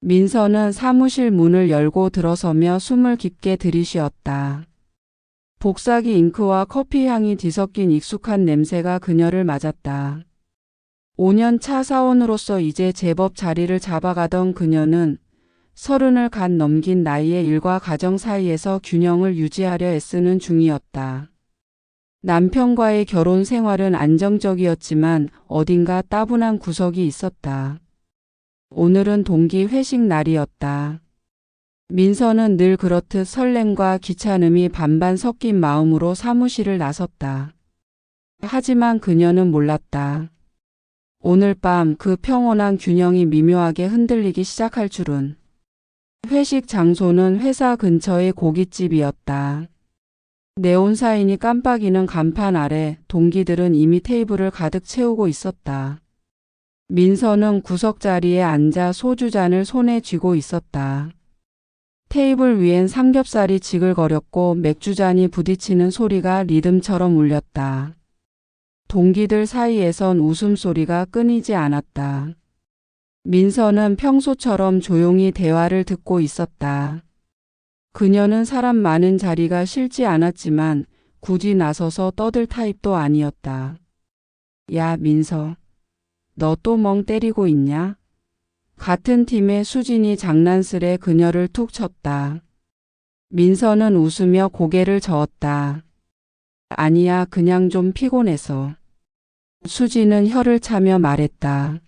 민서는 사무실 문을 열고 들어서며 숨을 깊게 들이쉬었다. 복사기 잉크와 커피 향이 뒤섞인 익숙한 냄새가 그녀를 맞았다. 5년 차 사원으로서 이제 제법 자리를 잡아가던 그녀는 30을 갓 넘긴 나이에 일과 가정 사이에서 균형을 유지하려 애쓰는 중이었다. 남편과의 결혼 생활은 안정적이었지만 어딘가 따분한 구석이 있었다. 오늘은 동기 회식 날이었다. 민서는 늘 그렇듯 설렘과 귀찮음이 반반 섞인 마음으로 사무실을 나섰다. 하지만 그녀는 몰랐다. 오늘 밤 그 평온한 균형이 미묘하게 흔들리기 시작할 줄은. 회식 장소는 회사 근처의 고깃집이었다. 네온 사인이 깜빡이는 간판 아래 동기들은 이미 테이블을 가득 채우고 있었다. 민서는 구석자리에 앉아 소주잔을 손에 쥐고 있었다. 테이블 위엔 삼겹살이 지글거렸고 맥주잔이 부딪히는 소리가 리듬처럼 울렸다. 동기들 사이에선 웃음소리가 끊이지 않았다. 민서는 평소처럼 조용히 대화를 듣고 있었다. 그녀는 사람 많은 자리가 싫지 않았지만 굳이 나서서 떠들 타입도 아니었다. 야, 민서. 너 또 멍 때리고 있냐? 같은 팀의 수진이 장난스레 그녀를 툭 쳤다. 민서는 웃으며 고개를 저었다. 아니야, 그냥 좀 피곤해서. 수진은 혀를 차며 말했다.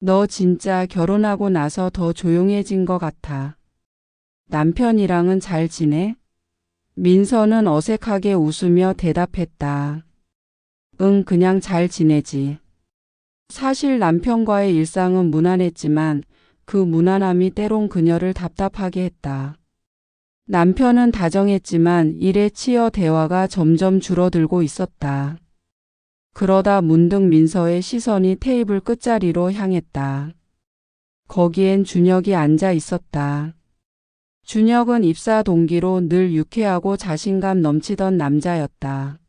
너 진짜 결혼하고 나서 더 조용해진 것 같아. 남편이랑은 잘 지내? 민서는 어색하게 웃으며 대답했다. 응, 그냥 잘 지내지. 사실 남편과의 일상은 무난했지만 그 무난함이 때론 그녀를 답답하게 했다. 남편은 다정했지만 일에 치여 대화가 점점 줄어들고 있었다. 그러다 문득 민서의 시선이 테이블 끝자리로 향했다. 거기엔 준혁이 앉아 있었다. 준혁은 입사 동기로 늘 유쾌하고 자신감 넘치던 남자였다.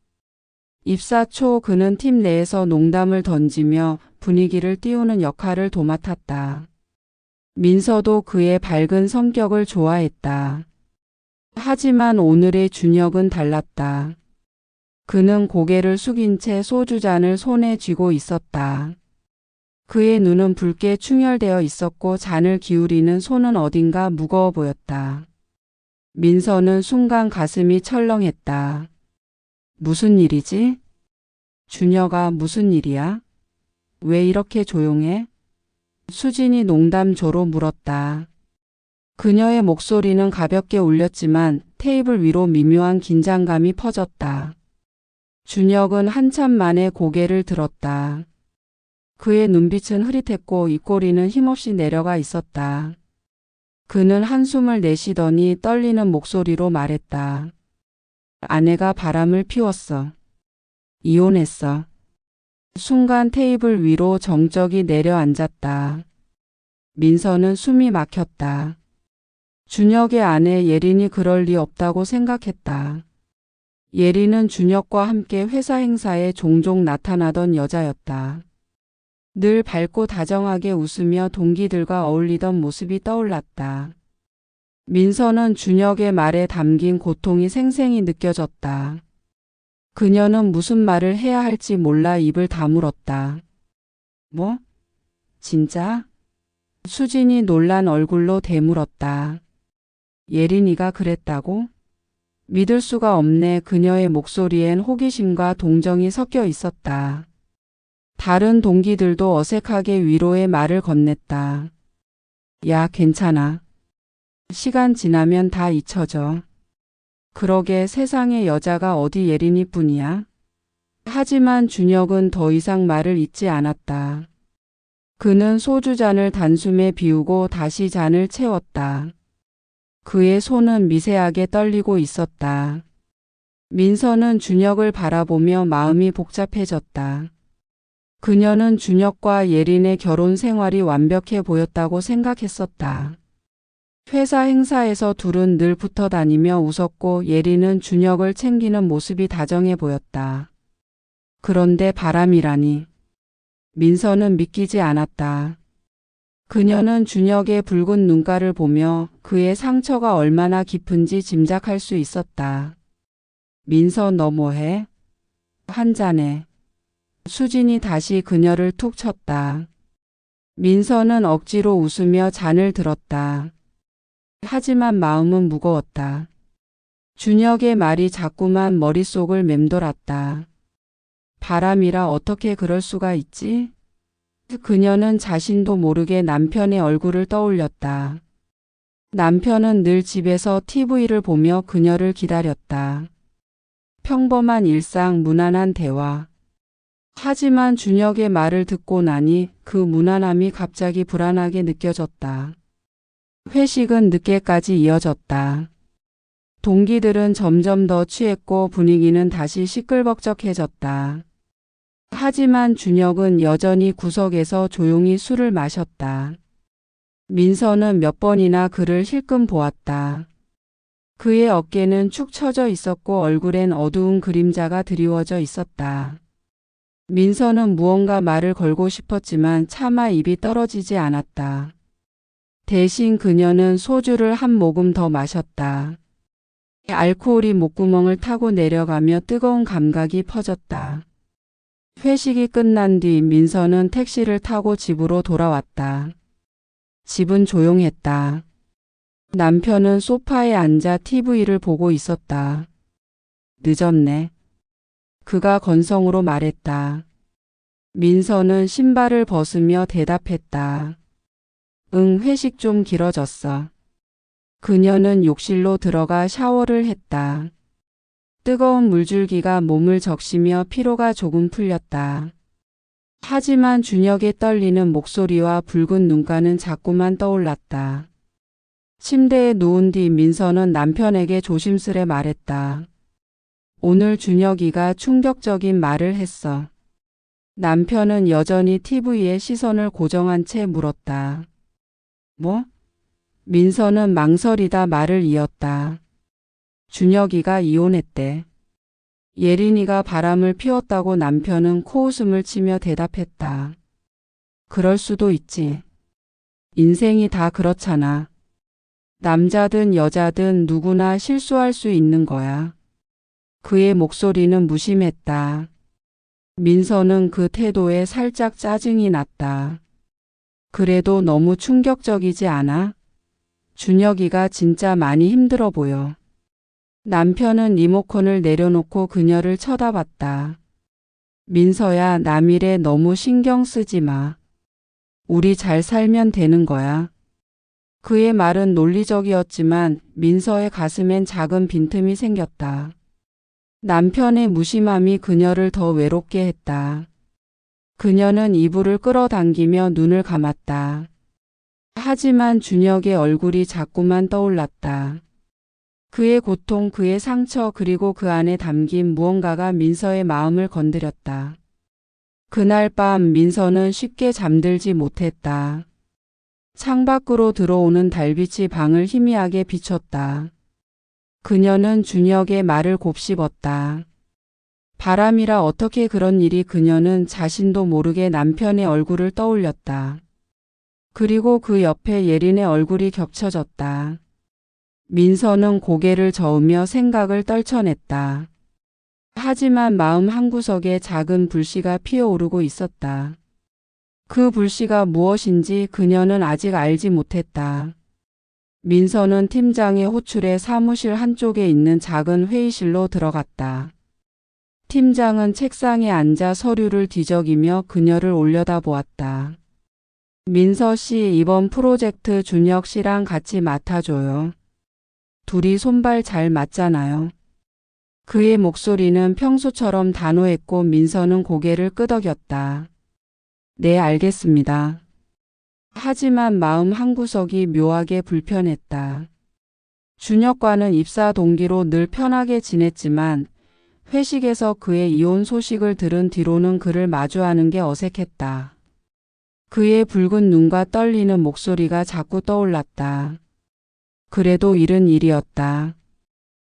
입사 초 그는 팀 내에서 농담을 던지며 분위기를 띄우는 역할을 도맡았다. 민서도 그의 밝은 성격을 좋아했다. 하지만 오늘의 준혁은 달랐다. 그는 고개를 숙인 채 소주잔을 손에 쥐고 있었다. 그의 눈은 붉게 충혈되어 있었고 잔을 기울이는 손은 어딘가 무거워 보였다. 민서는 순간 가슴이 철렁했다. 무슨 일이지? 준혁아, 무슨 일이야? 왜 이렇게 조용해? 수진이 농담조로 물었다. 그녀의 목소리는 가볍게 울렸지만 테이블 위로 미묘한 긴장감이 퍼졌다. 준혁은 한참 만에 고개를 들었다. 그의 눈빛은 흐릿했고 입꼬리는 힘없이 내려가 있었다. 그는 한숨을 내쉬더니 떨리는 목소리로 말했다. 아내가 바람을 피웠어. 이혼했어. 순간 테이블 위로 정적이 내려앉았다. 민서는 숨이 막혔다. 준혁의 아내 예린이 그럴 리 없다고 생각했다. 예린은 준혁과 함께 회사 행사에 종종 나타나던 여자였다. 늘 밝고 다정하게 웃으며 동기들과 어울리던 모습이 떠올랐다. 민서는 준혁의 말에 담긴 고통이 생생히 느껴졌다. 그녀는 무슨 말을 해야 할지 몰라 입을 다물었다. 뭐? 진짜? 수진이 놀란 얼굴로 되물었다. 예린이가 그랬다고? 믿을 수가 없네. 그녀의 목소리엔 호기심과 동정이 섞여 있었다. 다른 동기들도 어색하게 위로의 말을 건넸다. 야, 괜찮아. 시간 지나면 다 잊혀져. 그러게 세상에 여자가 어디 예린이뿐이야. 하지만 준혁은 더 이상 말을 잇지 않았다. 그는 소주잔을 단숨에 비우고 다시 잔을 채웠다. 그의 손은 미세하게 떨리고 있었다. 민서는 준혁을 바라보며 마음이 복잡해졌다. 그녀는 준혁과 예린의 결혼 생활이 완벽해 보였다고 생각했었다. 회사 행사에서 둘은 늘 붙어 다니며 웃었고 예린은 준혁을 챙기는 모습이 다정해 보였다. 그런데 바람이라니. 민서는 믿기지 않았다. 그녀는 준혁의 붉은 눈가를 보며 그의 상처가 얼마나 깊은지 짐작할 수 있었다. 민서 너 뭐해? 한 잔해. 수진이 다시 그녀를 툭 쳤다. 민서는 억지로 웃으며 잔을 들었다. 하지만 마음은 무거웠다. 준혁의 말이 자꾸만 머릿속을 맴돌았다. 바람이라 어떻게 그럴 수가 있지? 그녀는 자신도 모르게 남편의 얼굴을 떠올렸다. 남편은 늘 집에서 TV를 보며 그녀를 기다렸다. 평범한 일상, 무난한 대화. 하지만 준혁의 말을 듣고 나니 그 무난함이 갑자기 불안하게 느껴졌다. 회식은 늦게까지 이어졌다. 동기들은 점점 더 취했고 분위기는 다시 시끌벅적해졌다. 하지만 준혁은 여전히 구석에서 조용히 술을 마셨다. 민서는 몇 번이나 그를 힐끔 보았다. 그의 어깨는 축 처져 있었고 얼굴엔 어두운 그림자가 드리워져 있었다. 민서는 무언가 말을 걸고 싶었지만 차마 입이 떨어지지 않았다. 대신 그녀는 소주를 한 모금 더 마셨다. 알코올이 목구멍을 타고 내려가며 뜨거운 감각이 퍼졌다. 회식이 끝난 뒤 민서는 택시를 타고 집으로 돌아왔다. 집은 조용했다. 남편은 소파에 앉아 TV를 보고 있었다. 늦었네. 그가 건성으로 말했다. 민서는 신발을 벗으며 대답했다. 응, 회식 좀 길어졌어. 그녀는 욕실로 들어가 샤워를 했다. 뜨거운 물줄기가 몸을 적시며 피로가 조금 풀렸다. 하지만 준혁의 떨리는 목소리와 붉은 눈가는 자꾸만 떠올랐다. 침대에 누운 뒤 민서는 남편에게 조심스레 말했다. 오늘 준혁이가 충격적인 말을 했어. 남편은 여전히 TV에 시선을 고정한 채 물었다. 뭐? 민서는 망설이다 말을 이었다. 준혁이가 이혼했대. 예린이가 바람을 피웠다고 남편은 코웃음을 치며 대답했다. 그럴 수도 있지. 인생이 다 그렇잖아. 남자든 여자든 누구나 실수할 수 있는 거야. 그의 목소리는 무심했다. 민서는 그 태도에 살짝 짜증이 났다. 그래도 너무 충격적이지 않아? 준혁이가 진짜 많이 힘들어 보여. 남편은 리모컨을 내려놓고 그녀를 쳐다봤다. 민서야, 남일에 너무 신경 쓰지 마. 우리 잘 살면 되는 거야. 그의 말은 논리적이었지만 민서의 가슴엔 작은 빈틈이 생겼다. 남편의 무심함이 그녀를 더 외롭게 했다. 그녀는 이불을 끌어당기며 눈을 감았다. 하지만 준혁의 얼굴이 자꾸만 떠올랐다. 그의 고통, 그의 상처, 그리고 그 안에 담긴 무언가가 민서의 마음을 건드렸다. 그날 밤 민서는 쉽게 잠들지 못했다. 창밖으로 들어오는 달빛이 방을 희미하게 비췄다. 그녀는 준혁의 말을 곱씹었다. 바람이라 어떻게 그런 일이. 그녀는 자신도 모르게 남편의 얼굴을 떠올렸다. 그리고 그 옆에 예린의 얼굴이 겹쳐졌다. 민서는 고개를 저으며 생각을 떨쳐냈다. 하지만 마음 한구석에 작은 불씨가 피어오르고 있었다. 그 불씨가 무엇인지 그녀는 아직 알지 못했다. 민서는 팀장의 호출에 사무실 한쪽에 있는 작은 회의실로 들어갔다. 팀장은 책상에 앉아 서류를 뒤적이며 그녀를 올려다보았다. 민서 씨, 이번 프로젝트 준혁 씨랑 같이 맡아줘요. 둘이 손발 잘 맞잖아요. 그의 목소리는 평소처럼 단호했고 민서는 고개를 끄덕였다. 네, 알겠습니다. 하지만 마음 한구석이 묘하게 불편했다. 준혁과는 입사 동기로 늘 편하게 지냈지만 회식에서 그의 이혼 소식을 들은 뒤로는 그를 마주하는 게 어색했다. 그의 붉은 눈과 떨리는 목소리가 자꾸 떠올랐다. 그래도 일은 일이었다.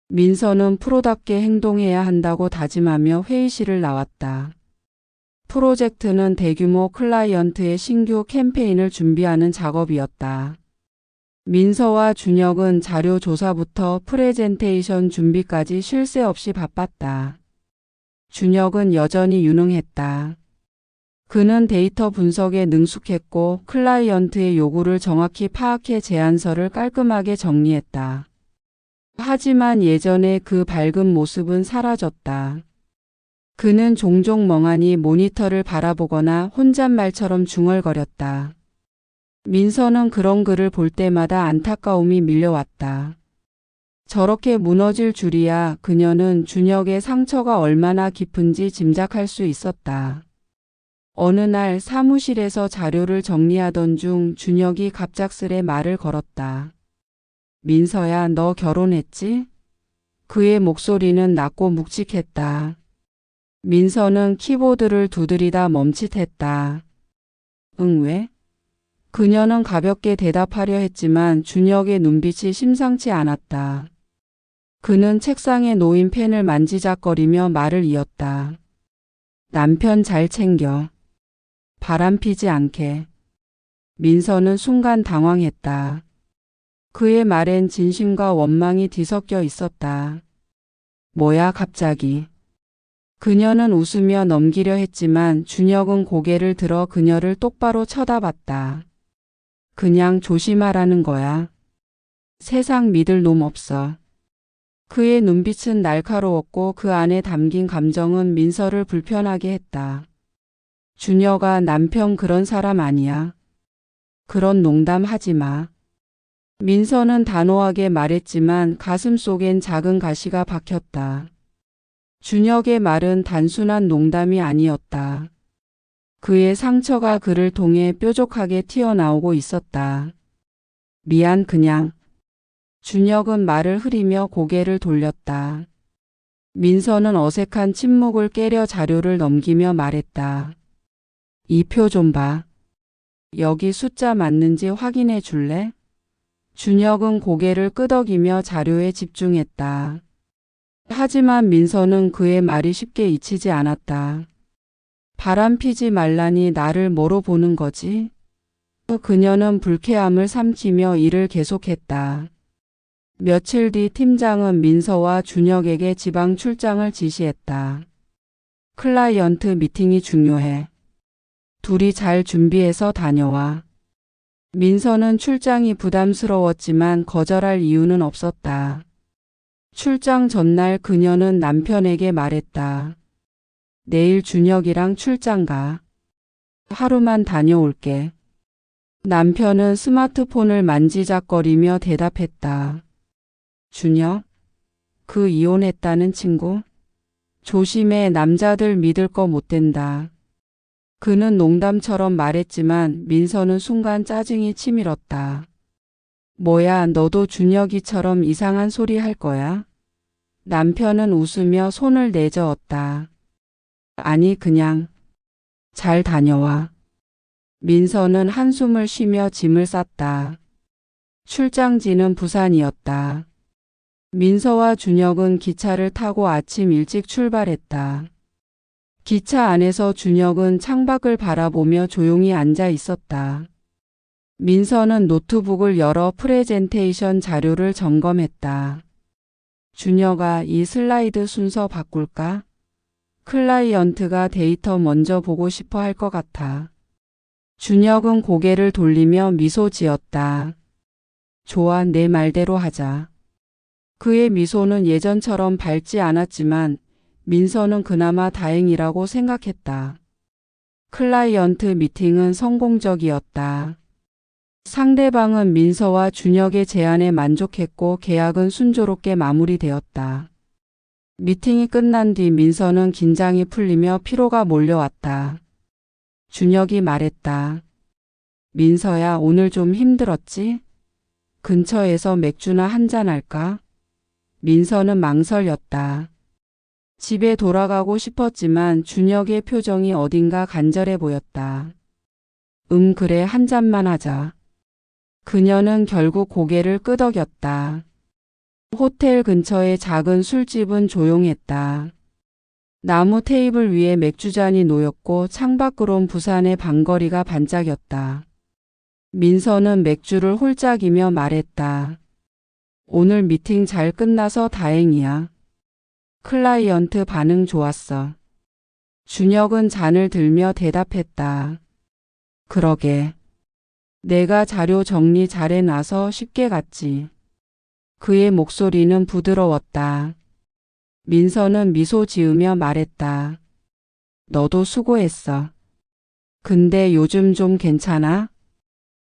민서는 프로답게 행동해야 한다고 다짐하며 회의실을 나왔다. 프로젝트는 대규모 클라이언트의 신규 캠페인을 준비하는 작업이었다. 민서와 준혁은 자료 조사부터 프레젠테이션 준비까지 쉴 새 없이 바빴다. 준혁은 여전히 유능했다. 그는 데이터 분석에 능숙했고 클라이언트의 요구를 정확히 파악해 제안서를 깔끔하게 정리했다. 하지만 예전의 그 밝은 모습은 사라졌다. 그는 종종 멍하니 모니터를 바라보거나 혼잣말처럼 중얼거렸다. 민서는 그런 그를 볼 때마다 안타까움이 밀려왔다. 저렇게 무너질 줄이야. 그녀는 준혁의 상처가 얼마나 깊은지 짐작할 수 있었다. 어느 날 사무실에서 자료를 정리하던 중 준혁이 갑작스레 말을 걸었다. 민서야, 너 결혼했지? 그의 목소리는 낮고 묵직했다. 민서는 키보드를 두드리다 멈칫했다. 응, 왜? 그녀는 가볍게 대답하려 했지만 준혁의 눈빛이 심상치 않았다. 그는 책상에 놓인 펜을 만지작거리며 말을 이었다. 남편 잘 챙겨. 바람피지 않게. 민서는 순간 당황했다. 그의 말엔 진심과 원망이 뒤섞여 있었다. 뭐야 갑자기. 그녀는 웃으며 넘기려 했지만 준혁은 고개를 들어 그녀를 똑바로 쳐다봤다. 그냥 조심하라는 거야. 세상 믿을 놈 없어. 그의 눈빛은 날카로웠고 그 안에 담긴 감정은 민서를 불편하게 했다. 준혁아, 남편 그런 사람 아니야. 그런 농담 하지 마. 민서는 단호하게 말했지만 가슴 속엔 작은 가시가 박혔다. 준혁의 말은 단순한 농담이 아니었다. 그의 상처가 그를 통해 뾰족하게 튀어나오고 있었다. 미안 그냥. 준혁은 말을 흐리며 고개를 돌렸다. 민서는 어색한 침묵을 깨려 자료를 넘기며 말했다. 이 표 좀 봐. 여기 숫자 맞는지 확인해 줄래? 준혁은 고개를 끄덕이며 자료에 집중했다. 하지만 민서는 그의 말이 쉽게 잊히지 않았다. 바람피지 말라니 나를 뭐로 보는 거지? 그녀는 불쾌함을 삼키며 일을 계속했다. 며칠 뒤 팀장은 민서와 준혁에게 지방 출장을 지시했다. 클라이언트 미팅이 중요해. 둘이 잘 준비해서 다녀와. 민서는 출장이 부담스러웠지만 거절할 이유는 없었다. 출장 전날 그녀는 남편에게 말했다. 내일 준혁이랑 출장 가. 하루만 다녀올게. 남편은 스마트폰을 만지작거리며 대답했다. 준혁? 그 이혼했다는 친구? 조심해, 남자들 믿을 거 못 된다. 그는 농담처럼 말했지만 민서는 순간 짜증이 치밀었다. 뭐야, 너도 준혁이처럼 이상한 소리 할 거야? 남편은 웃으며 손을 내저었다. 아니 그냥 잘 다녀와. 민서는 한숨을 쉬며 짐을 쌌다. 출장지는 부산이었다. 민서와 준혁은 기차를 타고 아침 일찍 출발했다. 기차 안에서 준혁은 창밖을 바라보며 조용히 앉아 있었다. 민서는 노트북을 열어 프레젠테이션 자료를 점검했다. 준혁아, 이 슬라이드 순서 바꿀까? 클라이언트가 데이터 먼저 보고 싶어 할 것 같아. 준혁은 고개를 돌리며 미소 지었다. 좋아, 내 말대로 하자. 그의 미소는 예전처럼 밝지 않았지만 민서는 그나마 다행이라고 생각했다. 클라이언트 미팅은 성공적이었다. 상대방은 민서와 준혁의 제안에 만족했고 계약은 순조롭게 마무리되었다. 미팅이 끝난 뒤 민서는 긴장이 풀리며 피로가 몰려왔다. 준혁이 말했다. 민서야, 오늘 좀 힘들었지? 근처에서 맥주나 한잔 할까? 민서는 망설였다. 집에 돌아가고 싶었지만 준혁의 표정이 어딘가 간절해 보였다. 그래, 한 잔만 하자. 그녀는 결국 고개를 끄덕였다. 호텔 근처의 작은 술집은 조용했다. 나무 테이블 위에 맥주잔이 놓였고 창밖으론 부산의 밤거리가 반짝였다. 민서는 맥주를 홀짝이며 말했다. 오늘 미팅 잘 끝나서 다행이야. 클라이언트 반응 좋았어. 준혁은 잔을 들며 대답했다. 그러게. 내가 자료 정리 잘해놔서 쉽게 갔지. 그의 목소리는 부드러웠다. 민서는 미소 지으며 말했다. 너도 수고했어. 근데 요즘 좀 괜찮아?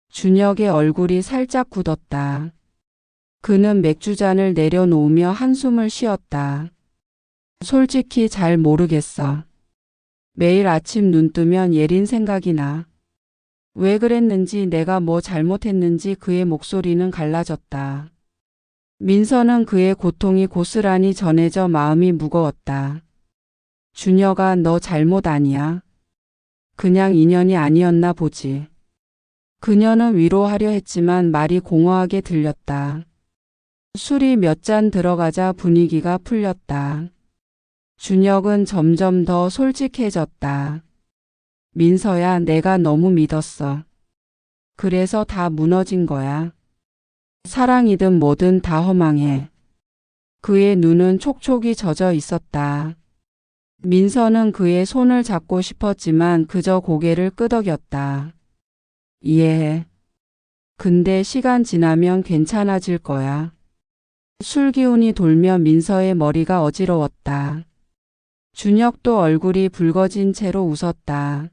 준혁의 얼굴이 살짝 굳었다. 그는 맥주잔을 내려놓으며 한숨을 쉬었다. 솔직히 잘 모르겠어. 매일 아침 눈 뜨면 예린 생각이 나. 왜 그랬는지 내가 뭐 잘못했는지. 그의 목소리는 갈라졌다. 민서는 그의 고통이 고스란히 전해져 마음이 무거웠다. 준혁아, 너 잘못 아니야. 그냥 인연이 아니었나 보지. 그녀는 위로하려 했지만 말이 공허하게 들렸다. 술이 몇 잔 들어가자 분위기가 풀렸다. 준혁은 점점 더 솔직해졌다. 민서야, 내가 너무 믿었어. 그래서 다 무너진 거야. 사랑이든 뭐든 다 허망해. 그의 눈은 촉촉이 젖어 있었다. 민서는 그의 손을 잡고 싶었지만 그저 고개를 끄덕였다. 이해해. 근데 시간 지나면 괜찮아질 거야. 술 기운이 돌며 민서의 머리가 어지러웠다. 준혁도 얼굴이 붉어진 채로 웃었다.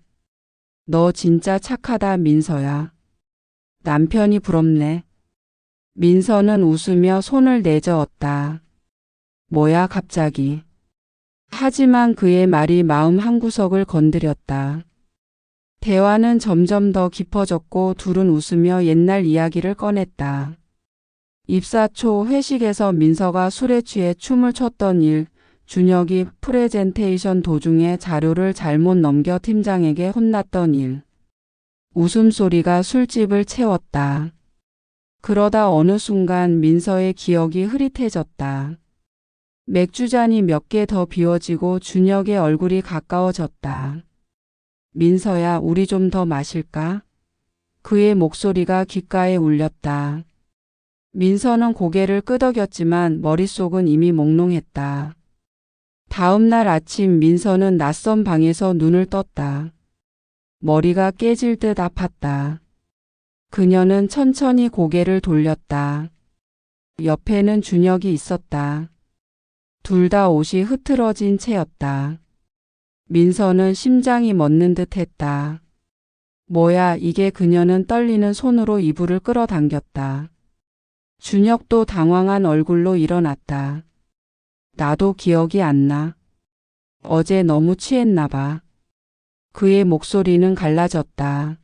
너 진짜 착하다, 민서야. 남편이 부럽네. 민서는 웃으며 손을 내저었다. 뭐야 갑자기. 하지만 그의 말이 마음 한구석을 건드렸다. 대화는 점점 더 깊어졌고 둘은 웃으며 옛날 이야기를 꺼냈다. 입사 초 회식에서 민서가 술에 취해 춤을 췄던 일, 준혁이 프레젠테이션 도중에 자료를 잘못 넘겨 팀장에게 혼났던 일. 웃음소리가 술집을 채웠다. 그러다 어느 순간 민서의 기억이 흐릿해졌다. 맥주잔이 몇 개 더 비워지고 준혁의 얼굴이 가까워졌다. 민서야, 우리 좀 더 마실까? 그의 목소리가 귓가에 울렸다. 민서는 고개를 끄덕였지만 머릿속은 이미 몽롱했다. 다음 날 아침 민서는 낯선 방에서 눈을 떴다. 머리가 깨질 듯 아팠다. 그녀는 천천히 고개를 돌렸다. 옆에는 준혁이 있었다. 둘 다 옷이 흐트러진 채였다. 민서는 심장이 멎는 듯 했다. 뭐야 이게. 그녀는 떨리는 손으로 이불을 끌어당겼다. 준혁도 당황한 얼굴로 일어났다. 나도 기억이 안 나. 어제 너무 취했나 봐. 그의 목소리는 갈라졌다.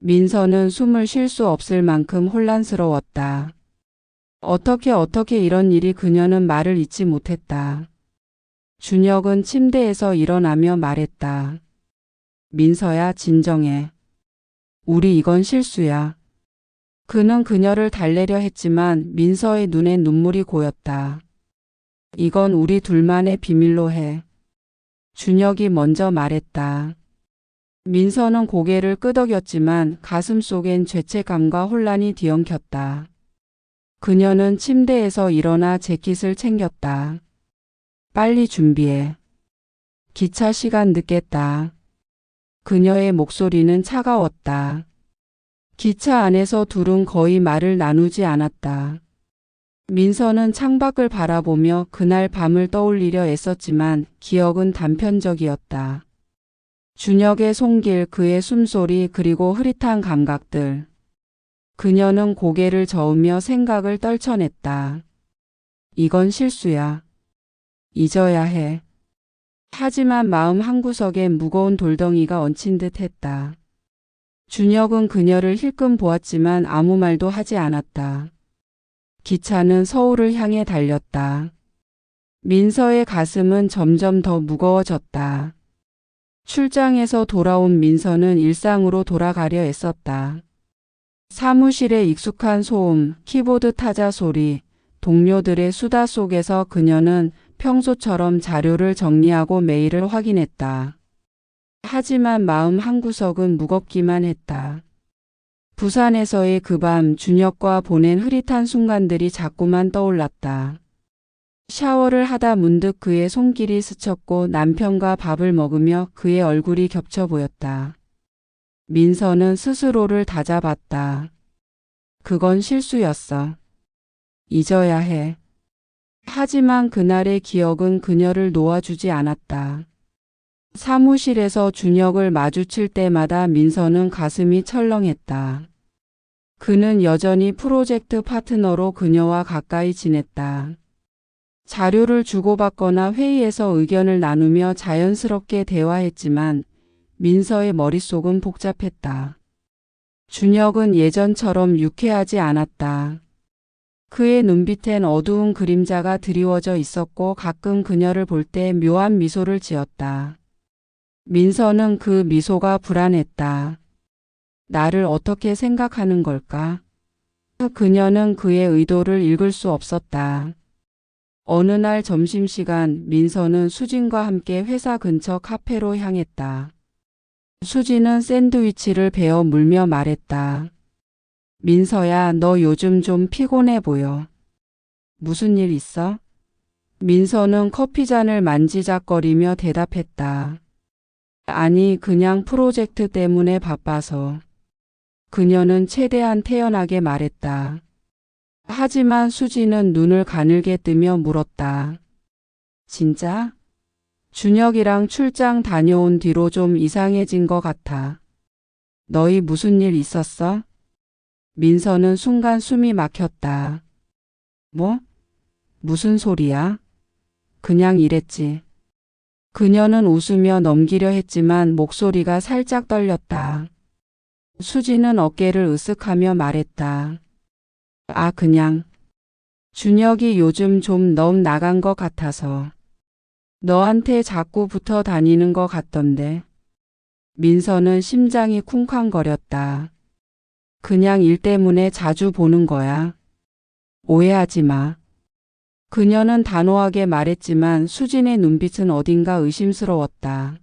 민서는 숨을 쉴 수 없을 만큼 혼란스러웠다. 어떻게 이런 일이. 그녀는 말을 잇지 못했다. 준혁은 침대에서 일어나며 말했다. 민서야, 진정해. 우리 이건 실수야. 그는 그녀를 달래려 했지만 민서의 눈에 눈물이 고였다. 이건 우리 둘만의 비밀로 해. 준혁이 먼저 말했다. 민서는 고개를 끄덕였지만 가슴 속엔 죄책감과 혼란이 뒤엉켰다. 그녀는 침대에서 일어나 재킷을 챙겼다. 빨리 준비해. 기차 시간 늦겠다. 그녀의 목소리는 차가웠다. 기차 안에서 둘은 거의 말을 나누지 않았다. 민서는 창밖을 바라보며 그날 밤을 떠올리려 애썼지만 기억은 단편적이었다. 준혁의 손길, 그의 숨소리, 그리고 흐릿한 감각들. 그녀는 고개를 저으며 생각을 떨쳐냈다. 이건 실수야. 잊어야 해. 하지만 마음 한구석엔 무거운 돌덩이가 얹힌 듯 했다. 준혁은 그녀를 힐끔 보았지만 아무 말도 하지 않았다. 기차는 서울을 향해 달렸다. 민서의 가슴은 점점 더 무거워졌다. 출장에서 돌아온 민서는 일상으로 돌아가려 애썼다. 사무실의 익숙한 소음, 키보드 타자 소리, 동료들의 수다 속에서 그녀는 평소처럼 자료를 정리하고 메일을 확인했다. 하지만 마음 한구석은 무겁기만 했다. 부산에서의 그 밤 준혁과 보낸 흐릿한 순간들이 자꾸만 떠올랐다. 샤워를 하다 문득 그의 손길이 스쳤고 남편과 밥을 먹으며 그의 얼굴이 겹쳐 보였다. 민서는 스스로를 다잡았다. 그건 실수였어. 잊어야 해. 하지만 그날의 기억은 그녀를 놓아주지 않았다. 사무실에서 준혁을 마주칠 때마다 민서는 가슴이 철렁했다. 그는 여전히 프로젝트 파트너로 그녀와 가까이 지냈다. 자료를 주고받거나 회의에서 의견을 나누며 자연스럽게 대화했지만 민서의 머릿속은 복잡했다. 준혁은 예전처럼 유쾌하지 않았다. 그의 눈빛엔 어두운 그림자가 드리워져 있었고 가끔 그녀를 볼 때 묘한 미소를 지었다. 민서는 그 미소가 불안했다. 나를 어떻게 생각하는 걸까? 그녀는 그의 의도를 읽을 수 없었다. 어느 날 점심시간 민서는 수진과 함께 회사 근처 카페로 향했다. 수진은 샌드위치를 베어 물며 말했다. 민서야, 너 요즘 좀 피곤해 보여. 무슨 일 있어? 민서는 커피잔을 만지작거리며 대답했다. 아니, 그냥 프로젝트 때문에 바빠서. 그녀는 최대한 태연하게 말했다. 하지만 수지는 눈을 가늘게 뜨며 물었다. 진짜? 준혁이랑 출장 다녀온 뒤로 좀 이상해진 것 같아. 너희 무슨 일 있었어? 민서는 순간 숨이 막혔다. 뭐? 무슨 소리야? 그냥 이랬지. 그녀는 웃으며 넘기려 했지만 목소리가 살짝 떨렸다. 수지는 어깨를 으쓱하며 말했다. 아, 그냥. 준혁이 요즘 좀 너무 나간 것 같아서. 너한테 자꾸 붙어 다니는 것 같던데. 민서는 심장이 쿵쾅거렸다. 그냥 일 때문에 자주 보는 거야. 오해하지 마. 그녀는 단호하게 말했지만 수진의 눈빛은 어딘가 의심스러웠다.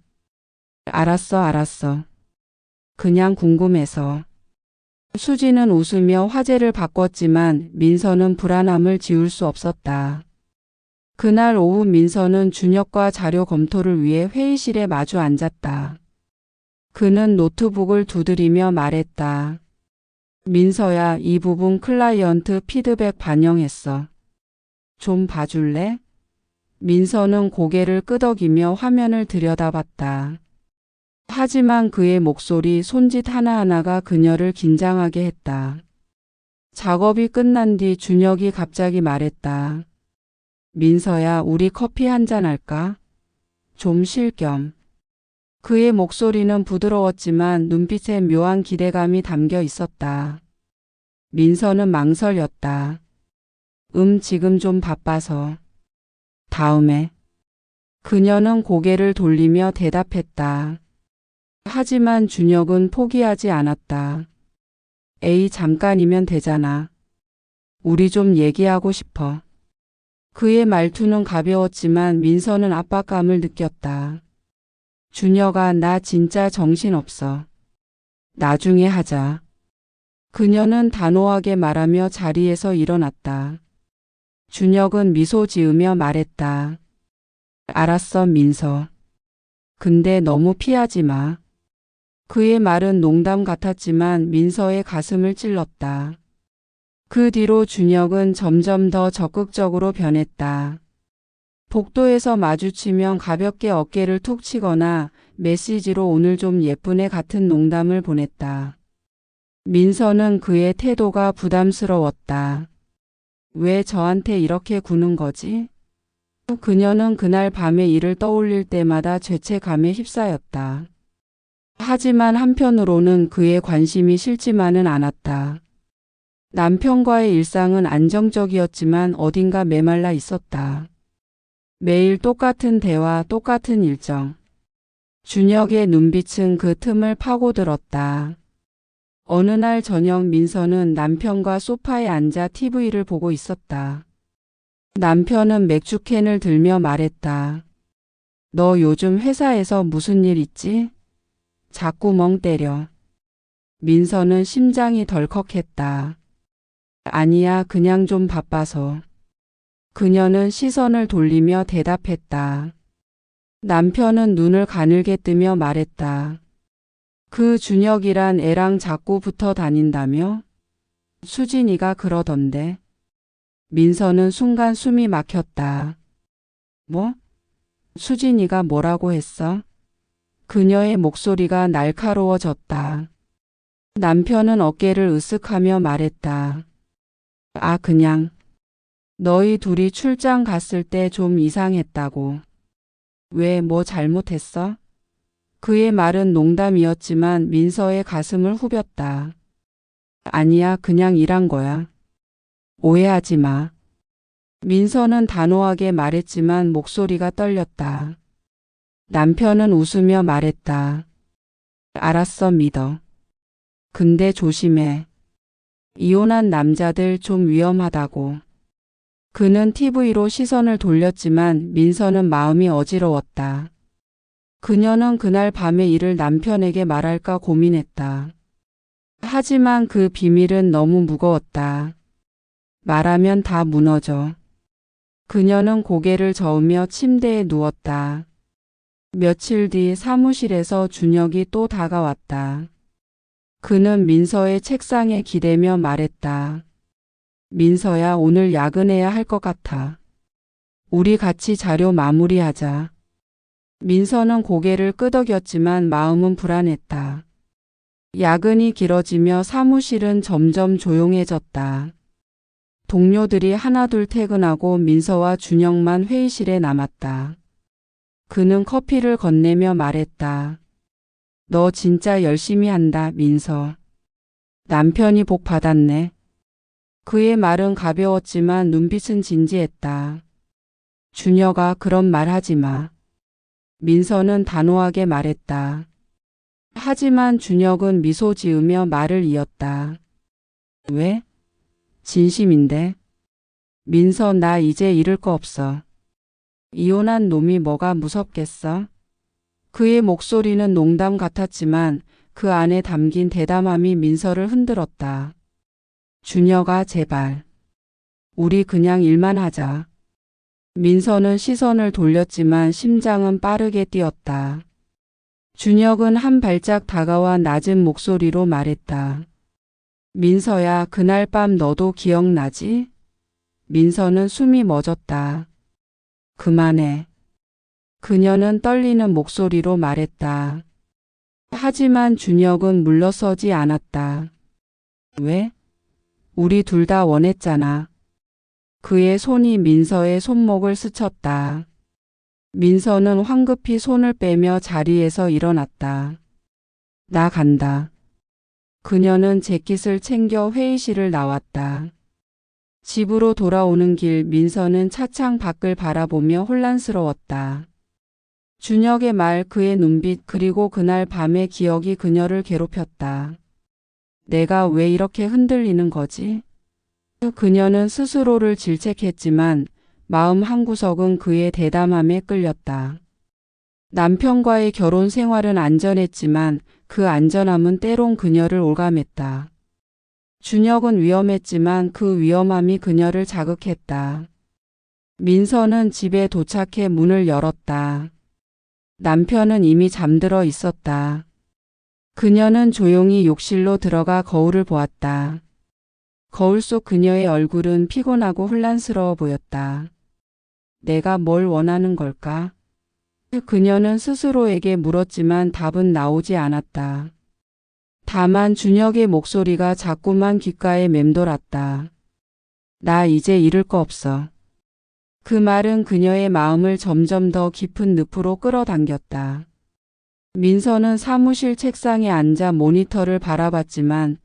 알았어. 그냥 궁금해서. 수진은 웃으며 화제를 바꿨지만 민서는 불안함을 지울 수 없었다. 그날 오후 민서는 준혁과 자료 검토를 위해 회의실에 마주 앉았다. 그는 노트북을 두드리며 말했다. 민서야, 이 부분 클라이언트 피드백 반영했어. 좀 봐줄래? 민서는 고개를 끄덕이며 화면을 들여다봤다. 하지만 그의 목소리, 손짓 하나하나가 그녀를 긴장하게 했다. 작업이 끝난 뒤 준혁이 갑자기 말했다. 민서야, 우리 커피 한잔 할까? 좀 쉴 겸. 그의 목소리는 부드러웠지만 눈빛에 묘한 기대감이 담겨 있었다. 민서는 망설였다. 지금 좀 바빠서. 다음에. 그녀는 고개를 돌리며 대답했다. 하지만 준혁은 포기하지 않았다. 에이, 잠깐이면 되잖아. 우리 좀 얘기하고 싶어. 그의 말투는 가벼웠지만 민서는 압박감을 느꼈다. 준혁아, 나 진짜 정신없어. 나중에 하자. 그녀는 단호하게 말하며 자리에서 일어났다. 준혁은 미소 지으며 말했다. 알았어, 민서. 근데 너무 피하지 마. 그의 말은 농담 같았지만 민서의 가슴을 찔렀다. 그 뒤로 준혁은 점점 더 적극적으로 변했다. 복도에서 마주치면 가볍게 어깨를 툭 치거나 메시지로 오늘 좀 예쁘네 같은 농담을 보냈다. 민서는 그의 태도가 부담스러웠다. 왜 저한테 이렇게 구는 거지? 그녀는 그날 밤의 일을 떠올릴 때마다 죄책감에 휩싸였다. 하지만 한편으로는 그의 관심이 싫지만은 않았다. 남편과의 일상은 안정적이었지만 어딘가 메말라 있었다. 매일 똑같은 대화, 똑같은 일정. 준혁의 눈빛은 그 틈을 파고들었다. 어느 날 저녁 민서는 남편과 소파에 앉아 TV를 보고 있었다. 남편은 맥주캔을 들며 말했다. 너 요즘 회사에서 무슨 일 있지? 자꾸 멍 때려. 민서는 심장이 덜컥했다. 아니야, 그냥 좀 바빠서. 그녀는 시선을 돌리며 대답했다. 남편은 눈을 가늘게 뜨며 말했다. 그 준혁이란 애랑 자꾸 붙어 다닌다며? 수진이가 그러던데. 민서는 순간 숨이 막혔다. 뭐? 수진이가 뭐라고 했어? 그녀의 목소리가 날카로워졌다. 남편은 어깨를 으쓱하며 말했다. 아, 그냥 너희 둘이 출장 갔을 때 좀 이상했다고. 왜, 뭐 잘못했어? 그의 말은 농담이었지만 민서의 가슴을 후볐다. 아니야, 그냥 일한 거야. 오해하지 마. 민서는 단호하게 말했지만 목소리가 떨렸다. 남편은 웃으며 말했다. 알았어, 믿어. 근데 조심해. 이혼한 남자들 좀 위험하다고. 그는 TV로 시선을 돌렸지만 민서는 마음이 어지러웠다. 그녀는 그날 밤의 일을 남편에게 말할까 고민했다. 하지만 그 비밀은 너무 무거웠다. 말하면 다 무너져. 그녀는 고개를 저으며 침대에 누웠다. 며칠 뒤 사무실에서 준혁이 또 다가왔다. 그는 민서의 책상에 기대며 말했다. 민서야, 오늘 야근해야 할 것 같아. 우리 같이 자료 마무리하자. 민서는 고개를 끄덕였지만 마음은 불안했다. 야근이 길어지며 사무실은 점점 조용해졌다. 동료들이 하나둘 퇴근하고 민서와 준혁만 회의실에 남았다. 그는 커피를 건네며 말했다. 너 진짜 열심히 한다, 민서. 남편이 복 받았네. 그의 말은 가벼웠지만 눈빛은 진지했다. 준혁아, 그런 말 하지 마. 민서는 단호하게 말했다. 하지만 준혁은 미소 지으며 말을 이었다. 왜? 진심인데. 민서, 나 이제 잃을 거 없어. 이혼한 놈이 뭐가 무섭겠어? 그의 목소리는 농담 같았지만 그 안에 담긴 대담함이 민서를 흔들었다. 준혁아, 제발. 우리 그냥 일만 하자. 민서는 시선을 돌렸지만 심장은 빠르게 뛰었다. 준혁은 한 발짝 다가와 낮은 목소리로 말했다. 민서야, 그날 밤 너도 기억나지? 민서는 숨이 멎었다. 그만해. 그녀는 떨리는 목소리로 말했다. 하지만 준혁은 물러서지 않았다. 왜? 우리 둘 다 원했잖아. 그의 손이 민서의 손목을 스쳤다. 민서는 황급히 손을 빼며 자리에서 일어났다. 나 간다. 그녀는 재킷을 챙겨 회의실을 나왔다. 집으로 돌아오는 길 민서는 차창 밖을 바라보며 혼란스러웠다. 준혁의 말, 그의 눈빛, 그리고 그날 밤의 기억이 그녀를 괴롭혔다. 내가 왜 이렇게 흔들리는 거지? 그녀는 스스로를 질책했지만 마음 한구석은 그의 대담함에 끌렸다. 남편과의 결혼 생활은 안전했지만 그 안전함은 때론 그녀를 올감했다. 준혁은 위험했지만 그 위험함이 그녀를 자극했다. 민서는 집에 도착해 문을 열었다. 남편은 이미 잠들어 있었다. 그녀는 조용히 욕실로 들어가 거울을 보았다. 거울 속 그녀의 얼굴은 피곤하고 혼란스러워 보였다. 내가 뭘 원하는 걸까? 그녀는 스스로에게 물었지만 답은 나오지 않았다. 다만 준혁의 목소리가 자꾸만 귓가에 맴돌았다. 나 이제 잃을 거 없어. 그 말은 그녀의 마음을 점점 더 깊은 늪으로 끌어당겼다. 민서는 사무실 책상에 앉아 모니터를 바라봤지만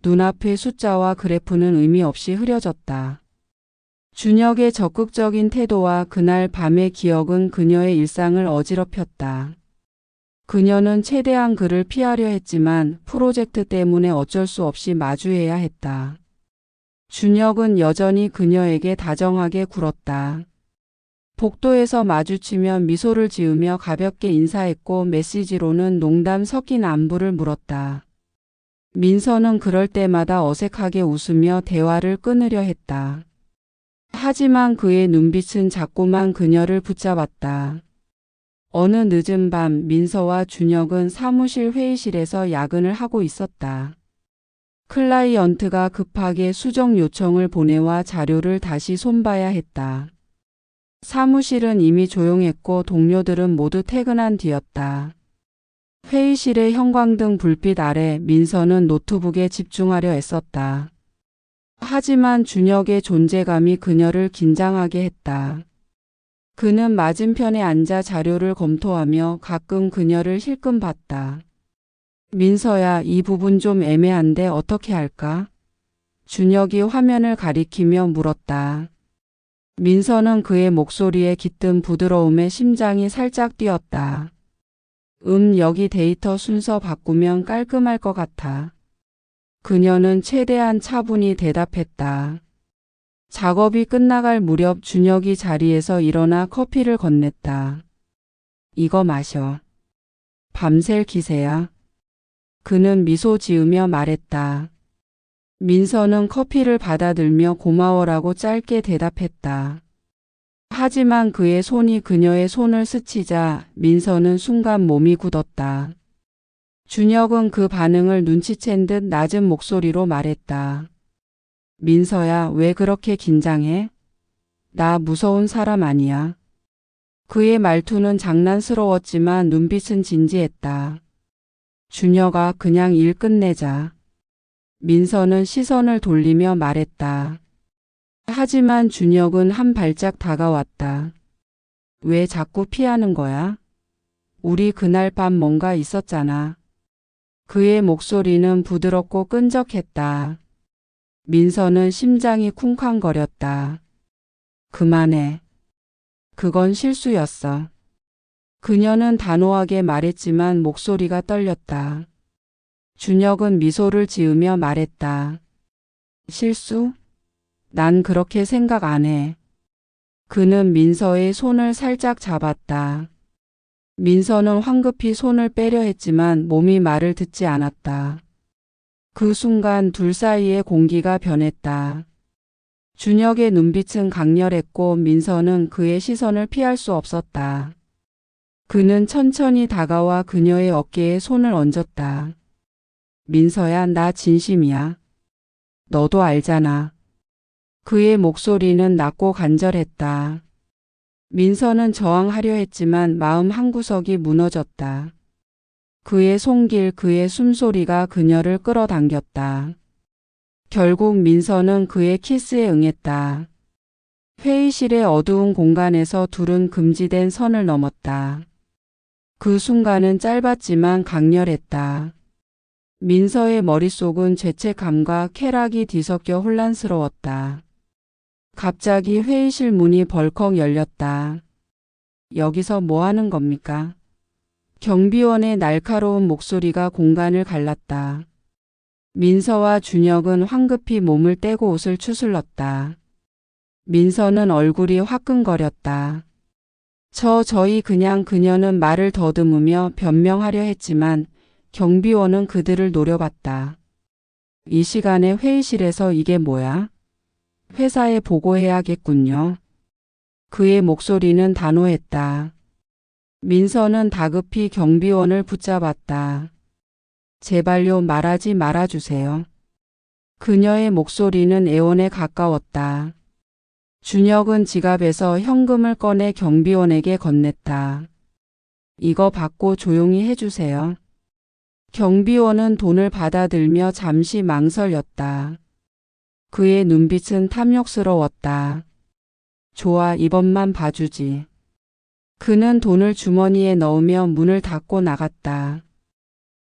눈앞의 숫자와 그래프는 의미 없이 흐려졌다. 준혁의 적극적인 태도와 그날 밤의 기억은 그녀의 일상을 어지럽혔다. 그녀는 최대한 그를 피하려 했지만 프로젝트 때문에 어쩔 수 없이 마주해야 했다. 준혁은 여전히 그녀에게 다정하게 굴었다. 복도에서 마주치며 미소를 지으며 가볍게 인사했고 메시지로는 농담 섞인 안부를 물었다. 민서는 그럴 때마다 어색하게 웃으며 대화를 끊으려 했다. 하지만 그의 눈빛은 자꾸만 그녀를 붙잡았다. 어느 늦은 밤 민서와 준혁은 사무실 회의실에서 야근을 하고 있었다. 클라이언트가 급하게 수정 요청을 보내와 자료를 다시 손봐야 했다. 사무실은 이미 조용했고 동료들은 모두 퇴근한 뒤였다. 회의실의 형광등 불빛 아래 민서는 노트북에 집중하려 애썼다. 하지만 준혁의 존재감이 그녀를 긴장하게 했다. 그는 맞은편에 앉아 자료를 검토하며 가끔 그녀를 힐끔 봤다. 민서야, 이 부분 좀 애매한데 어떻게 할까? 준혁이 화면을 가리키며 물었다. 민서는 그의 목소리에 깃든 부드러움에 심장이 살짝 뛰었다. 여기 데이터 순서 바꾸면 깔끔할 것 같아. 그녀는 최대한 차분히 대답했다. 작업이 끝나갈 무렵 준혁이 자리에서 일어나 커피를 건넸다. 이거 마셔. 밤샐 기세야. 그는 미소 지으며 말했다. 민서는 커피를 받아들며 고마워라고 짧게 대답했다. 하지만 그의 손이 그녀의 손을 스치자 민서는 순간 몸이 굳었다. 준혁은 그 반응을 눈치챈 듯 낮은 목소리로 말했다. 민서야, 왜 그렇게 긴장해? 나 무서운 사람 아니야. 그의 말투는 장난스러웠지만 눈빛은 진지했다. 준혁아, 그냥 일 끝내자. 민서는 시선을 돌리며 말했다. 하지만 준혁은 한 발짝 다가왔다. 왜 자꾸 피하는 거야? 우리 그날 밤 뭔가 있었잖아. 그의 목소리는 부드럽고 끈적했다. 민서는 심장이 쿵쾅거렸다. 그만해. 그건 실수였어. 그녀는 단호하게 말했지만 목소리가 떨렸다. 준혁은 미소를 지으며 말했다. 실수? 난 그렇게 생각 안 해. 그는 민서의 손을 살짝 잡았다. 민서는 황급히 손을 빼려 했지만 몸이 말을 듣지 않았다. 그 순간 둘 사이의 공기가 변했다. 준혁의 눈빛은 강렬했고 민서는 그의 시선을 피할 수 없었다. 그는 천천히 다가와 그녀의 어깨에 손을 얹었다. 민서야, 나 진심이야. 너도 알잖아. 그의 목소리는 낮고 간절했다. 민서는 저항하려 했지만 마음 한구석이 무너졌다. 그의 손길, 그의 숨소리가 그녀를 끌어당겼다. 결국 민서는 그의 키스에 응했다. 회의실의 어두운 공간에서 둘은 금지된 선을 넘었다. 그 순간은 짧았지만 강렬했다. 민서의 머릿속은 죄책감과 쾌락이 뒤섞여 혼란스러웠다. 갑자기 회의실 문이 벌컥 열렸다. 여기서 뭐 하는 겁니까? 경비원의 날카로운 목소리가 공간을 갈랐다. 민서와 준혁은 황급히 몸을 떼고 옷을 추슬렀다. 민서는 얼굴이 화끈거렸다. 저희 그냥 그녀는 말을 더듬으며 변명하려 했지만 경비원은 그들을 노려봤다. 이 시간에 회의실에서 이게 뭐야? 회사에 보고해야겠군요. 그의 목소리는 단호했다. 민서는 다급히 경비원을 붙잡았다. 제발요, 말하지 말아주세요. 그녀의 목소리는 애원에 가까웠다. 준혁은 지갑에서 현금을 꺼내 경비원에게 건넸다. 이거 받고 조용히 해주세요. 경비원은 돈을 받아들며 잠시 망설였다. 그의 눈빛은 탐욕스러웠다. 좋아, 이번만 봐주지. 그는 돈을 주머니에 넣으며 문을 닫고 나갔다.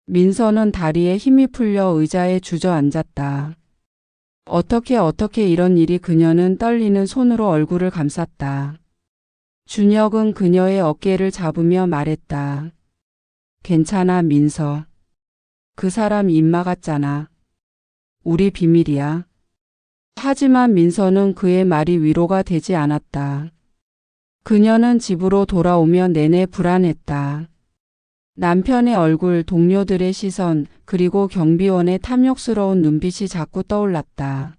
민서는 다리에 힘이 풀려 의자에 주저앉았다. 어떻게 이런 일이. 그녀는 떨리는 손으로 얼굴을 감쌌다. 준혁은 그녀의 어깨를 잡으며 말했다. 괜찮아, 민서. 그 사람 입 막았잖아. 우리 비밀이야. 하지만 민서는 그의 말이 위로가 되지 않았다. 그녀는 집으로 돌아오며 내내 불안했다. 남편의 얼굴, 동료들의 시선, 그리고 경비원의 탐욕스러운 눈빛이 자꾸 떠올랐다.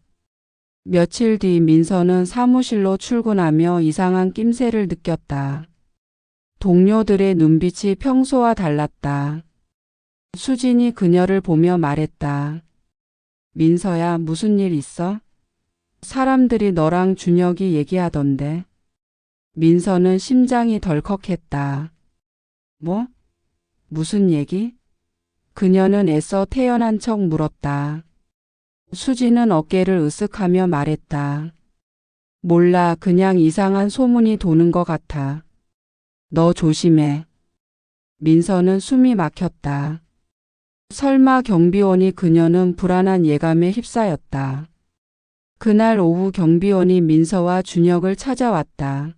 며칠 뒤 민서는 사무실로 출근하며 이상한 낌새를 느꼈다. 동료들의 눈빛이 평소와 달랐다. 수진이 그녀를 보며 말했다. 민서야, 무슨 일 있어? 사람들이 너랑 준혁이 얘기하던데. 민서는 심장이 덜컥했다. 뭐? 무슨 얘기? 그녀는 애써 태연한 척 물었다. 수지는 어깨를 으쓱하며 말했다. 몰라, 그냥 이상한 소문이 도는 것 같아. 너 조심해. 민서는 숨이 막혔다. 설마 경비원이? 그녀는 불안한 예감에 휩싸였다. 그날 오후 경비원이 민서와 준혁을 찾아왔다.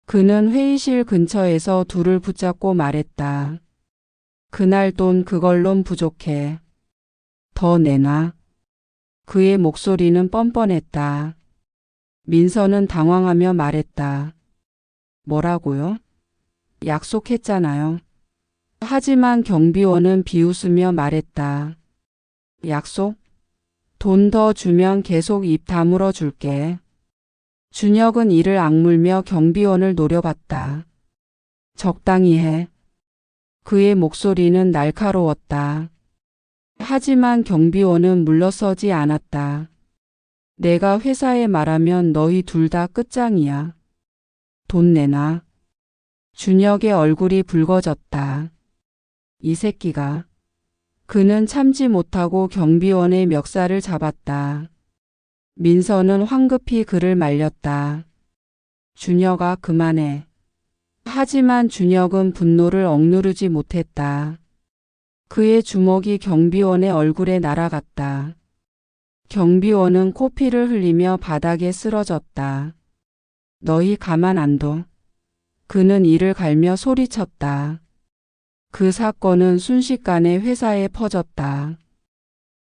그는 회의실 근처에서 둘을 붙잡고 말했다. 그날 돈 그걸론 부족해. 더 내놔. 그의 목소리는 뻔뻔했다. 민서는 당황하며 말했다. 뭐라고요? 약속했잖아요. 하지만 경비원은 비웃으며 말했다. 약속? 돈 더 주면 계속 입 다물어 줄게. 준혁은 이를 악물며 경비원을 노려봤다. 적당히 해. 그의 목소리는 날카로웠다. 하지만 경비원은 물러서지 않았다. 내가 회사에 말하면 너희 둘 다 끝장이야. 돈 내놔. 준혁의 얼굴이 붉어졌다. 이 새끼가. 그는 참지 못하고 경비원의 멱살을 잡았다. 민서는 황급히 그를 말렸다. 준혁아, 그만해. 하지만 준혁은 분노를 억누르지 못했다. 그의 주먹이 경비원의 얼굴에 날아갔다. 경비원은 코피를 흘리며 바닥에 쓰러졌다. 너희 가만 안 둬. 그는 이를 갈며 소리쳤다. 그 사건은 순식간에 회사에 퍼졌다.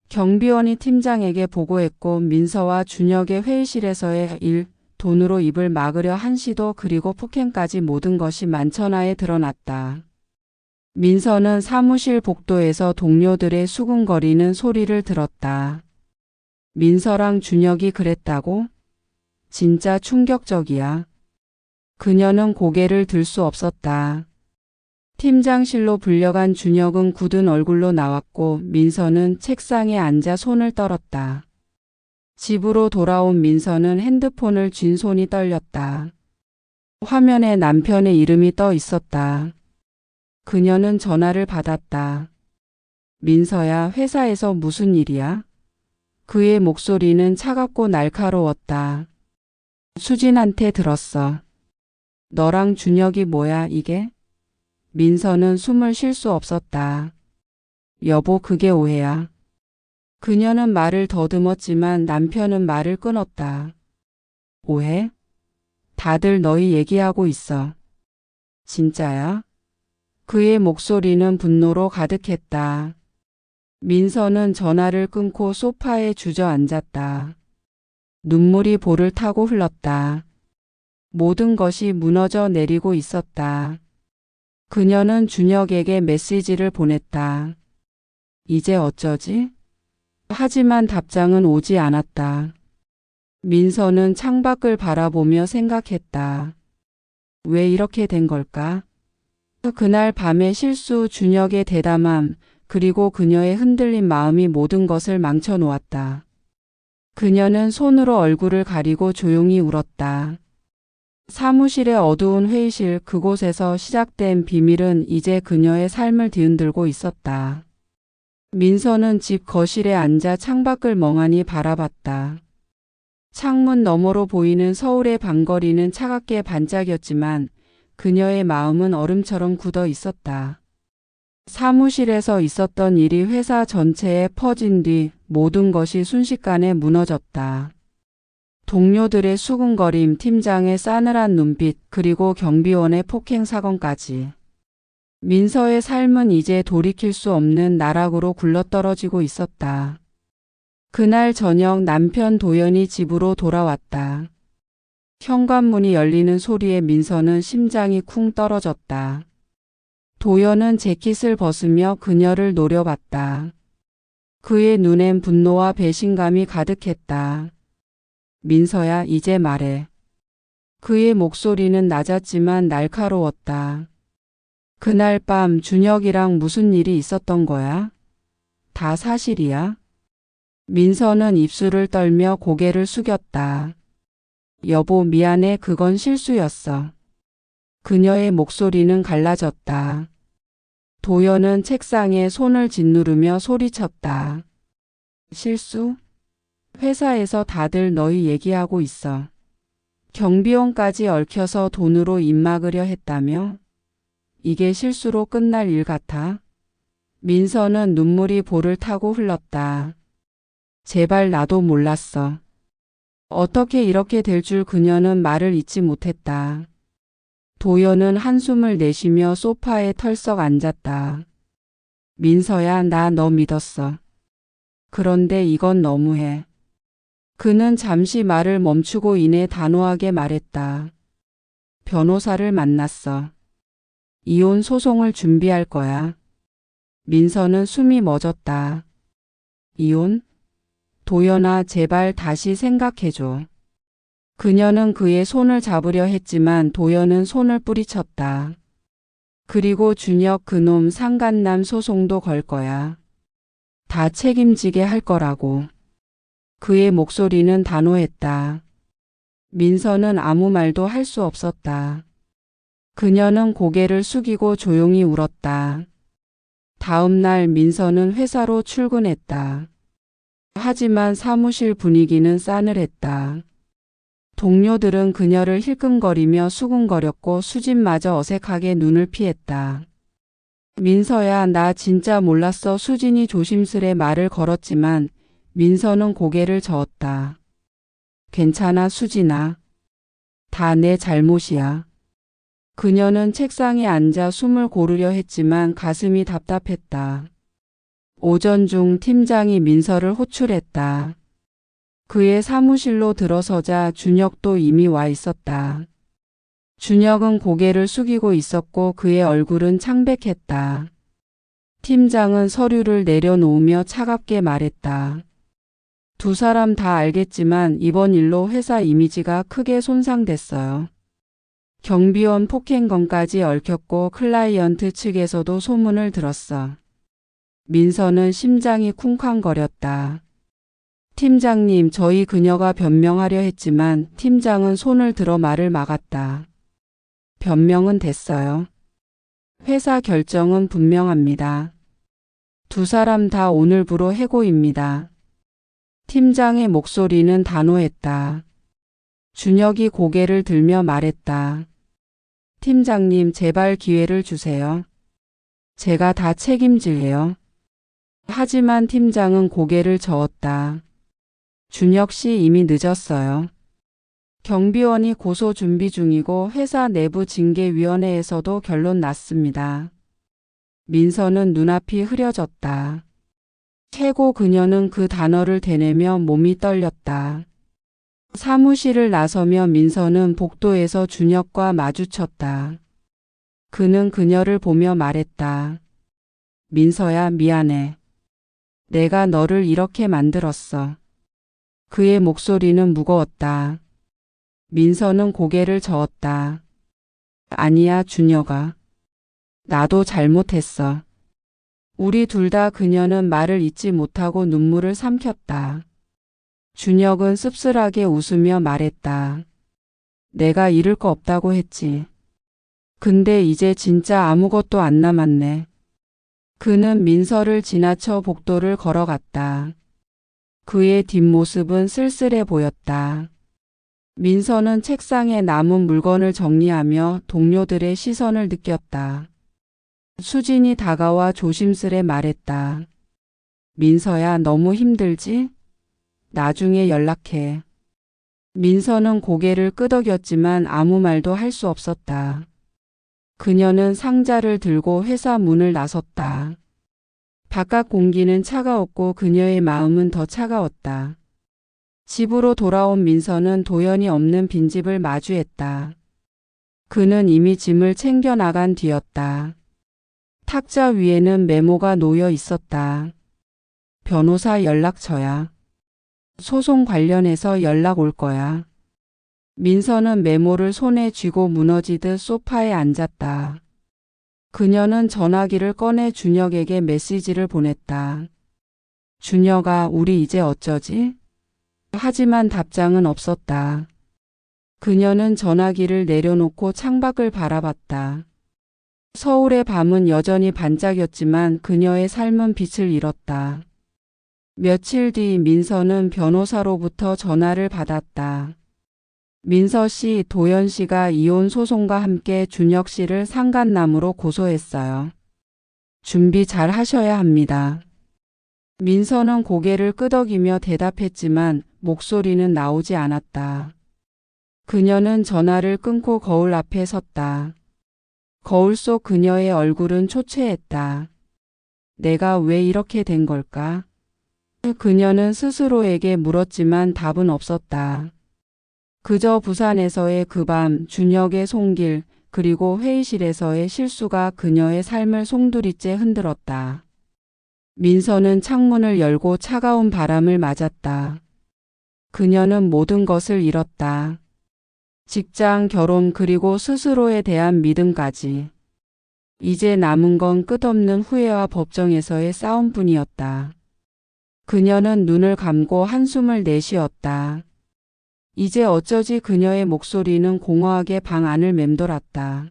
경비원이 팀장에게 보고했고 민서와 준혁의 회의실에서의 일, 돈으로 입을 막으려 한 시도 그리고 폭행까지 모든 것이 만천하에 드러났다. 민서는 사무실 복도에서 동료들의 수군거리는 소리를 들었다. 민서랑 준혁이 그랬다고? 진짜 충격적이야. 그녀는 고개를 들 수 없었다. 팀장실로 불려간 준혁은 굳은 얼굴로 나왔고 민서는 책상에 앉아 손을 떨었다. 집으로 돌아온 민서는 핸드폰을 쥔 손이 떨렸다. 화면에 남편의 이름이 떠 있었다. 그녀는 전화를 받았다. 민서야, 회사에서 무슨 일이야? 그의 목소리는 차갑고 날카로웠다. 수진한테 들었어. 너랑 준혁이 뭐야, 이게? 민서는 숨을 쉴 수 없었다. 여보, 그게 오해야. 그녀는 말을 더듬었지만 남편은 말을 끊었다. 오해? 다들 너희 얘기하고 있어. 진짜야? 그의 목소리는 분노로 가득했다. 민서는 전화를 끊고 소파에 주저앉았다. 눈물이 볼을 타고 흘렀다. 모든 것이 무너져 내리고 있었다. 그녀는 준혁에게 메시지를 보냈다. 이제 어쩌지? 하지만 답장은 오지 않았다. 민서는 창밖을 바라보며 생각했다. 왜 이렇게 된 걸까? 그날 밤의 실수, 준혁의 대담함, 그리고 그녀의 흔들린 마음이 모든 것을 망쳐놓았다. 그녀는 손으로 얼굴을 가리고 조용히 울었다. 사무실의 어두운 회의실, 그곳에서 시작된 비밀은 이제 그녀의 삶을 뒤흔들고 있었다. 민서는 집 거실에 앉아 창밖을 멍하니 바라봤다. 창문 너머로 보이는 서울의 밤거리는 차갑게 반짝였지만 그녀의 마음은 얼음처럼 굳어 있었다. 사무실에서 있었던 일이 회사 전체에 퍼진 뒤 모든 것이 순식간에 무너졌다. 동료들의 수군거림, 팀장의 싸늘한 눈빛, 그리고 경비원의 폭행 사건까지. 민서의 삶은 이제 돌이킬 수 없는 나락으로 굴러떨어지고 있었다. 그날 저녁 남편 도연이 집으로 돌아왔다. 현관문이 열리는 소리에 민서는 심장이 쿵 떨어졌다. 도연은 재킷을 벗으며 그녀를 노려봤다. 그의 눈엔 분노와 배신감이 가득했다. 민서야, 이제 말해. 그의 목소리는 낮았지만 날카로웠다. 그날 밤 준혁이랑 무슨 일이 있었던 거야? 다 사실이야? 민서는 입술을 떨며 고개를 숙였다. 여보, 미안해. 그건 실수였어. 그녀의 목소리는 갈라졌다. 도연은 책상에 손을 짓누르며 소리쳤다. 실수? 회사에서 다들 너희 얘기하고 있어. 경비원까지 얽혀서 돈으로 입 막으려 했다며? 이게 실수로 끝날 일 같아? 민서는 눈물이 볼을 타고 흘렀다. 제발, 나도 몰랐어. 어떻게 이렇게 될 줄. 그녀는 말을 잇지 못했다. 도연은 한숨을 내쉬며 소파에 털썩 앉았다. 민서야, 나 너 믿었어. 그런데 이건 너무해. 그는 잠시 말을 멈추고 이내 단호하게 말했다. 변호사를 만났어. 이혼 소송을 준비할 거야. 민서는 숨이 멎었다. 이혼? 도연아, 제발 다시 생각해줘. 그녀는 그의 손을 잡으려 했지만 도연은 손을 뿌리쳤다. 그리고 준혁 그놈 상간남 소송도 걸 거야. 다 책임지게 할 거라고. 그의 목소리는 단호했다. 민서는 아무 말도 할 수 없었다. 그녀는 고개를 숙이고 조용히 울었다. 다음 날 민서는 회사로 출근했다. 하지만 사무실 분위기는 싸늘했다. 동료들은 그녀를 힐끔거리며 수군거렸고 수진마저 어색하게 눈을 피했다. 민서야, 나 진짜 몰랐어. 수진이 조심스레 말을 걸었지만 민서는 고개를 저었다. 괜찮아, 수진아. 다 내 잘못이야. 그녀는 책상에 앉아 숨을 고르려 했지만 가슴이 답답했다. 오전 중 팀장이 민서를 호출했다. 그의 사무실로 들어서자 준혁도 이미 와 있었다. 준혁은 고개를 숙이고 있었고 그의 얼굴은 창백했다. 팀장은 서류를 내려놓으며 차갑게 말했다. 두 사람 다 알겠지만 이번 일로 회사 이미지가 크게 손상됐어요. 경비원 폭행건까지 얽혔고 클라이언트 측에서도 소문을 들었어. 민서는 심장이 쿵쾅거렸다. 팀장님, 저희 그녀가 변명하려 했지만 팀장은 손을 들어 말을 막았다. 변명은 됐어요. 회사 결정은 분명합니다. 두 사람 다 오늘부로 해고입니다. 팀장의 목소리는 단호했다. 준혁이 고개를 들며 말했다. 팀장님, 제발 기회를 주세요. 제가 다 책임질래요. 하지만 팀장은 고개를 저었다. 준혁 씨, 이미 늦었어요. 경비원이 고소 준비 중이고 회사 내부 징계위원회에서도 결론 났습니다. 민서는 눈앞이 흐려졌다. 해고. 그녀는 그 단어를 되뇌며 몸이 떨렸다. 사무실을 나서며 민서는 복도에서 준혁과 마주쳤다. 그는 그녀를 보며 말했다. 민서야, 미안해. 내가 너를 이렇게 만들었어. 그의 목소리는 무거웠다. 민서는 고개를 저었다. 아니야, 준혁아. 나도 잘못했어. 우리 둘 다. 그녀는 말을 잇지 못하고 눈물을 삼켰다. 준혁은 씁쓸하게 웃으며 말했다. 내가 잃을 거 없다고 했지. 근데 이제 진짜 아무것도 안 남았네. 그는 민서를 지나쳐 복도를 걸어갔다. 그의 뒷모습은 쓸쓸해 보였다. 민서는 책상에 남은 물건을 정리하며 동료들의 시선을 느꼈다. 수진이 다가와 조심스레 말했다. 민서야, 너무 힘들지? 나중에 연락해. 민서는 고개를 끄덕였지만 아무 말도 할 수 없었다. 그녀는 상자를 들고 회사 문을 나섰다. 바깥 공기는 차가웠고 그녀의 마음은 더 차가웠다. 집으로 돌아온 민서는 도연이 없는 빈집을 마주했다. 그는 이미 짐을 챙겨 나간 뒤였다. 탁자 위에는 메모가 놓여 있었다. 변호사 연락처야. 소송 관련해서 연락 올 거야. 민서는 메모를 손에 쥐고 무너지듯 소파에 앉았다. 그녀는 전화기를 꺼내 준혁에게 메시지를 보냈다. 준혁아, 우리 이제 어쩌지? 하지만 답장은 없었다. 그녀는 전화기를 내려놓고 창밖을 바라봤다. 서울의 밤은 여전히 반짝였지만 그녀의 삶은 빛을 잃었다. 며칠 뒤 민서는 변호사로부터 전화를 받았다. 민서 씨, 도연 씨가 이혼 소송과 함께 준혁 씨를 상간남으로 고소했어요. 준비 잘 하셔야 합니다. 민서는 고개를 끄덕이며 대답했지만 목소리는 나오지 않았다. 그녀는 전화를 끊고 거울 앞에 섰다. 거울 속 그녀의 얼굴은 초췌했다. 내가 왜 이렇게 된 걸까? 그녀는 스스로에게 물었지만 답은 없었다. 그저 부산에서의 그 밤, 준혁의 손길, 그리고 회의실에서의 실수가 그녀의 삶을 송두리째 흔들었다. 민서는 창문을 열고 차가운 바람을 맞았다. 그녀는 모든 것을 잃었다. 직장, 결혼, 그리고 스스로에 대한 믿음까지. 이제 남은 건 끝없는 후회와 법정에서의 싸움뿐이었다. 그녀는 눈을 감고 한숨을 내쉬었다. 이제 어쩌지. 그녀의 목소리는 공허하게 방 안을 맴돌았다.